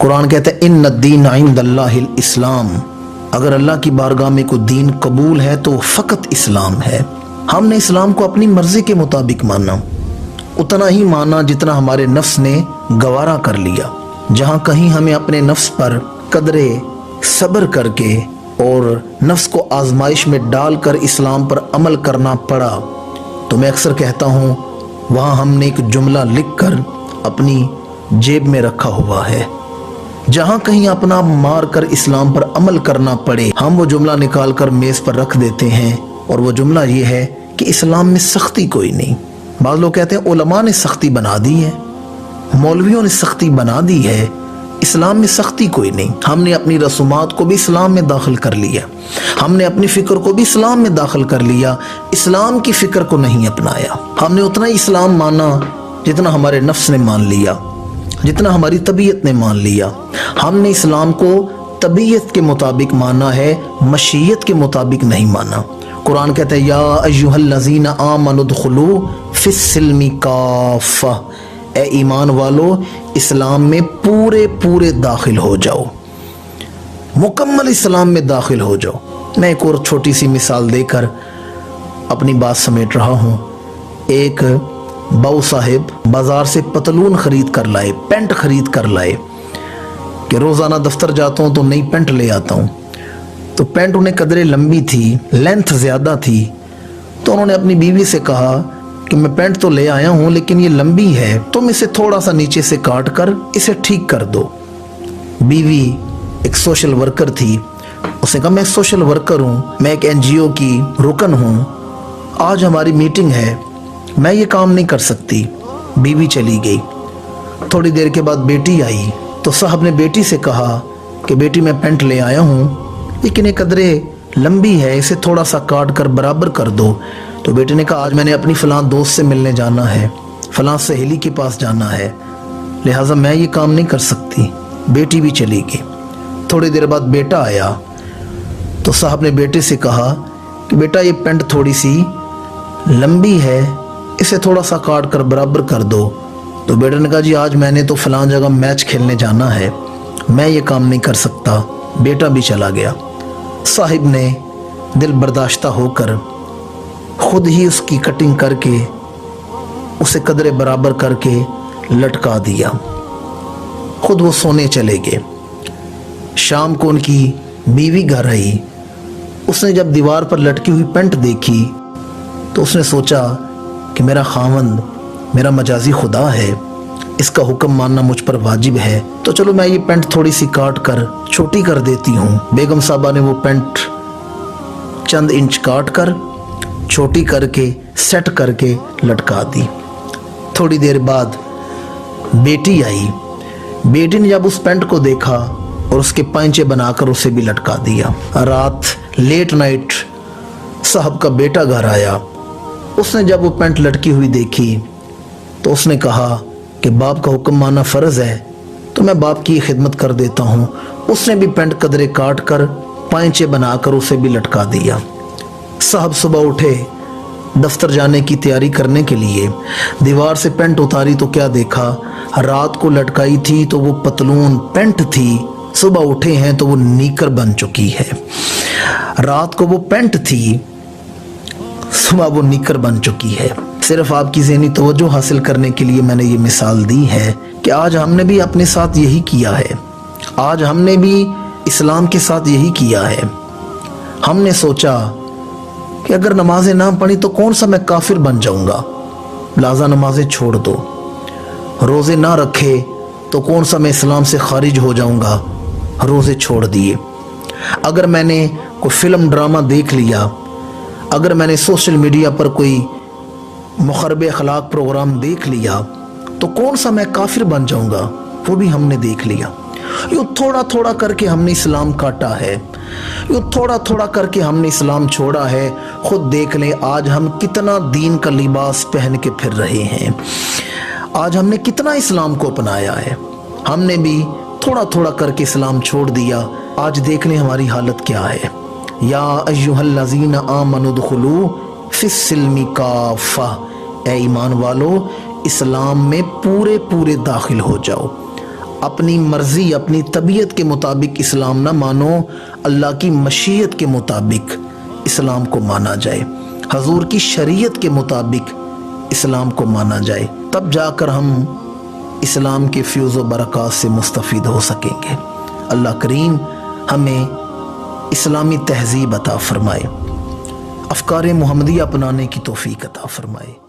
कुरान कहता है इन्न दीन इंदल्लाहिल इस्लाम, अगर अल्लाह की बारगाह में कोई दीन कबूल है तो फ़कत इस्लाम है। हमने इस्लाम को अपनी मर्जी के मुताबिक माना, उतना ही माना जितना हमारे नफ्स ने गवारा कर लिया। जहाँ कहीं हमें अपने नफ्स पर कदरे सब्र करके और नफ्स को आजमाइश में डालकर इस्लाम पर अमल करना पड़ा, तो मैं अक्सर कहता हूँ वहाँ हमने एक जुमला लिखकर अपनी जेब में रखा हुआ है। जहाँ कहीं अपना मार कर इस्लाम पर अमल करना पड़े, हम वो जुमला निकाल कर मेज़ पर रख देते हैं, और वो जुमला ये है कि इस्लाम में सख्ती कोई नहीं। बाज़ लोग कहते हैं उलमा ने सख्ती बना दी है, मौलवियों ने सख्ती बना दी है, इस्लाम में सख्ती कोई नहीं। हमने अपनी रसूमात को भी इस्लाम में दाखिल कर लिया, हमने अपनी फ़िक्र को भी इस्लाम में दाखिल कर लिया, इस्लाम की फ़िक्र को नहीं अपनाया। हमने उतना ही इस्लाम माना जितना हमारे नफ्स ने मान लिया, जितना हमारी तबीयत ने मान लिया। हमने इस्लाम को तबीयत के मुताबिक माना है, मशीयत के मुताबिक नहीं माना। कुरान कहता है या अय्युहल्लज़ीना आमनु दुखुलू फिस्सिल्मी काफ़ा, ए ईमान वालो इस्लाम में पूरे पूरे दाखिल हो जाओ, मुकम्मल इस्लाम में दाखिल हो जाओ। मैं एक और छोटी सी मिसाल देकर अपनी बात समेट रहा हूँ। एक बाऊ साहिब बाज़ार से पतलून ख़रीद कर लाए, पेंट ख़रीद कर लाए कि रोज़ाना दफ्तर जाता हूँ तो नई पेंट ले आता हूँ। तो पेंट उन्हें कदरे लंबी थी, लेंथ ज़्यादा थी, तो उन्होंने अपनी बीवी से कहा कि मैं पेंट तो ले आया हूँ लेकिन ये लंबी है, तुम इसे थोड़ा सा नीचे से काट कर इसे ठीक कर दो। बीवी एक सोशल वर्कर थी, उसने कहा मैं सोशल वर्कर हूँ, मैं एक NGO की रुकन हूँ, आज हमारी मीटिंग है, मैं ये काम नहीं कर सकती। बीवी चली गई। थोड़ी देर के बाद बेटी आई, तो साहब ने बेटी से कहा कि बेटी मैं पेंट ले आया हूँ लेकिन एक कदरे लंबी है, इसे थोड़ा सा काट कर बराबर कर दो। तो बेटी ने कहा आज मैंने अपनी फ़लाँ दोस्त से मिलने जाना है, फ़लाँ सहेली के पास जाना है, लिहाजा मैं ये काम नहीं कर सकती। बेटी भी चली गई। थोड़ी देर बाद बेटा आया, तो साहब ने बेटे से कहा कि बेटा ये पेंट थोड़ी सी लंबी है, इसे थोड़ा सा काट कर बराबर कर दो। तो बेटे ने कहा जी आज मैंने तो फ़लाँ जगह मैच खेलने जाना है, मैं ये काम नहीं कर सकता। बेटा भी चला गया। साहिब ने दिल बर्दाश्ता होकर खुद ही उसकी कटिंग करके उसे कदरे बराबर करके लटका दिया। खुद वो सोने चले गए। शाम को उनकी बीवी घर आई, उसने जब दीवार पर लटकी हुई पेंट देखी तो उसने सोचा कि मेरा खावंद मेरा मजाजी खुदा है, इसका हुक्म मानना मुझ पर वाजिब है, तो चलो मैं ये पेंट थोड़ी सी काट कर छोटी कर देती हूँ। बेगम साहबा ने वो पेंट चंद इंच काट कर छोटी करके सेट करके लटका दी। थोड़ी देर बाद बेटी आई। बेटी ने जब उस पेंट को देखा और उसके पैंचे बनाकर उसे भी लटका दिया। रात लेट नाइट साहब का बेटा घर आया। उसने जब वो पेंट लटकी हुई देखी तो उसने कहा कि बाप का हुक्म मानना फ़र्ज़ है, तो मैं बाप की खिदमत कर देता हूँ। उसने भी पेंट कदरे काट कर पैंचे बनाकर उसे भी लटका दिया। साहब सुबह उठे दफ्तर जाने की तैयारी करने के लिए, दीवार से पेंट उतारी तो क्या देखा, रात को लटकाई थी तो वो पतलून पेंट थी, सुबह उठे हैं तो वो नीकर बन चुकी है। रात को वो पेंट थी, सुबह वो नीकर बन चुकी है। सिर्फ आपकी ज़हनी तवज्जो हासिल करने के लिए मैंने ये मिसाल दी है कि आज हमने भी अपने साथ यही किया है, आज हमने भी इस्लाम के साथ यही किया है। हमने सोचा कि अगर नमाजें ना पढ़ी तो कौन सा मैं काफिर बन जाऊंगा, लिहाजा नमाजें छोड़ दो। रोज़े ना रखे तो कौन सा मैं इस्लाम से खारिज हो जाऊंगा, रोज़े छोड़ दिए। अगर मैंने कोई फ़िल्म ड्रामा देख लिया, अगर मैंने सोशल मीडिया पर कोई मुखरब अखलाक प्रोग्राम देख लिया तो कौन सा मैं काफिर बन जाऊंगा, वो भी हमने देख लिया। यूँ थोड़ा थोड़ा करके हमने इस्लाम काटा है, यूँ थोड़ा थोड़ा करके हमने इस्लाम छोड़ा है। खुद देख लें आज हम कितना दीन का लिबास पहन के फिर रहे हैं, आज हमने कितना इस्लाम को अपनाया है। हमने भी थोड़ा थोड़ा करके इस्लाम छोड़ दिया। आज देख लें हमारी हालत क्या है। या अय्युहल्लज़ीना आमनु दुखुलू फिस्सिल्मी काफ़ा, ए ईमान वालो इस्लाम में पूरे पूरे दाखिल हो जाओ। اپنی مرضی اپنی طبیعت کے مطابق اسلام نہ مانو، اللہ کی مشیت کے مطابق اسلام کو مانا جائے، حضور کی شریعت کے مطابق اسلام کو مانا جائے، تب جا کر ہم اسلام کے فیوز و برکات سے مستفید ہو سکیں گے۔ اللہ کریم ہمیں اسلامی تہذیب عطا فرمائے، افکار محمدیہ اپنانے کی توفیق عطا فرمائے۔